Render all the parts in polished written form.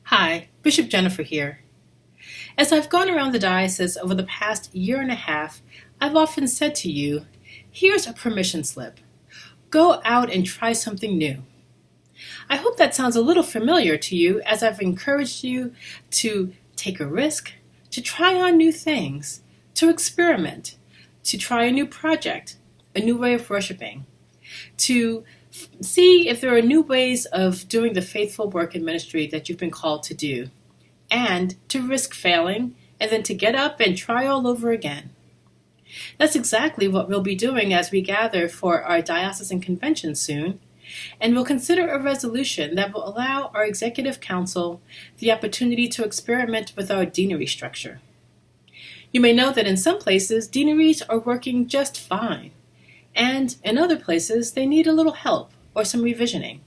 Hi, Bishop Jennifer here. As I've gone around the diocese over the past year and a half, I've often said to you, here's a permission slip. Go out and try something new. I hope that sounds a little familiar to you as I've encouraged you to take a risk, to try on new things, to experiment, to try a new project, a new way of worshiping, to see if there are new ways of doing the faithful work in ministry that you've been called to do, and to risk failing, and then to get up and try all over again. That's exactly what we'll be doing as we gather for our diocesan convention soon, and we'll consider a resolution that will allow our executive council the opportunity to experiment with our deanery structure. You may know that in some places, deaneries are working just fine, and in other places, they need a little help or some revisioning.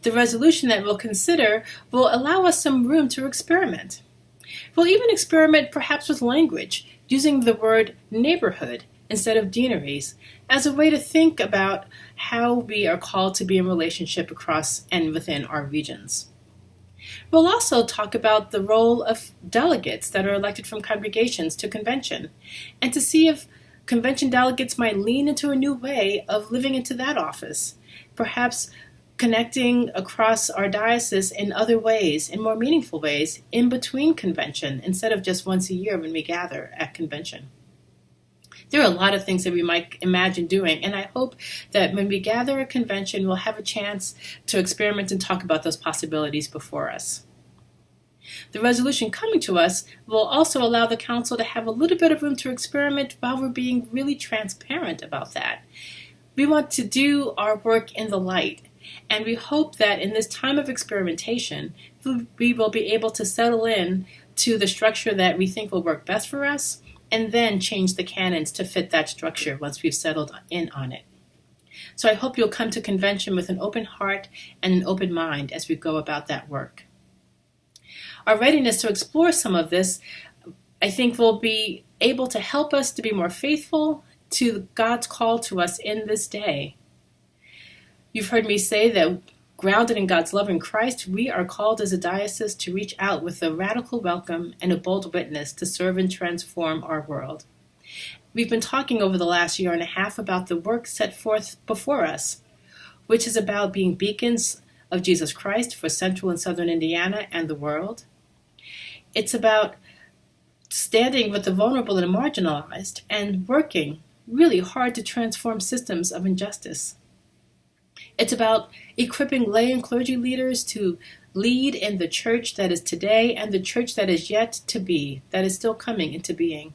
The resolution that we'll consider will allow us some room to experiment. We'll even experiment perhaps with language, using the word neighborhood instead of deaneries, as a way to think about how we are called to be in relationship across and within our regions. We'll also talk about the role of delegates that are elected from congregations to convention, and to see if convention delegates might lean into a new way of living into that office, perhaps connecting across our diocese in other ways, in more meaningful ways, in between convention, instead of just once a year when we gather at convention. There are a lot of things that we might imagine doing, and I hope that when we gather at convention, we'll have a chance to experiment and talk about those possibilities before us. The resolution coming to us will also allow the council to have a little bit of room to experiment while we're being really transparent about that. We want to do our work in the light, and we hope that in this time of experimentation, we will be able to settle in to the structure that we think will work best for us, and then change the canons to fit that structure once we've settled in on it. So I hope you'll come to convention with an open heart and an open mind as we go about that work. Our readiness to explore some of this, I think, will be able to help us to be more faithful to God's call to us in this day. You've heard me say that grounded in God's love in Christ, we are called as a diocese to reach out with a radical welcome and a bold witness to serve and transform our world. We've been talking over the last year and a half about the work set forth before us, which is about being beacons of Jesus Christ for Central and Southern Indiana and the world. It's about standing with the vulnerable and marginalized and working really hard to transform systems of injustice. It's about equipping lay and clergy leaders to lead in the church that is today and the church that is yet to be, that is still coming into being.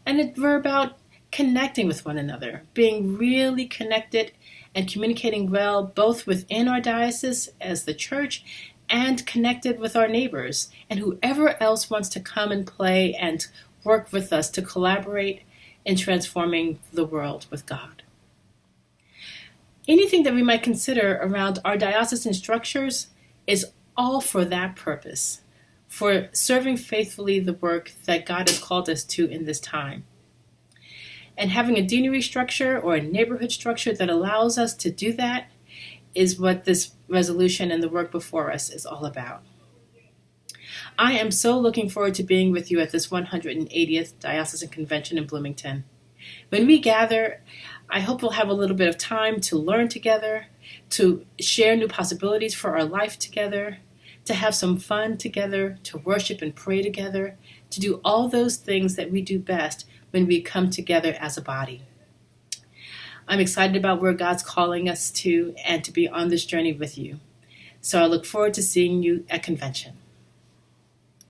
And we're about connecting with one another, being really connected and communicating well both within our diocese as the church and connected with our neighbors and whoever else wants to come and play and work with us to collaborate in transforming the world with God. Anything that we might consider around our diocesan structures is all for that purpose, for serving faithfully the work that God has called us to in this time. And having a deanery structure or a neighborhood structure that allows us to do that is what this resolution and the work before us is all about. I am so looking forward to being with you at this 180th Diocesan Convention in Bloomington. When we gather, I hope we'll have a little bit of time to learn together, to share new possibilities for our life together, to have some fun together, to worship and pray together, to do all those things that we do best when we come together as a body. I'm excited about where God's calling us to and to be on this journey with you. So I look forward to seeing you at convention.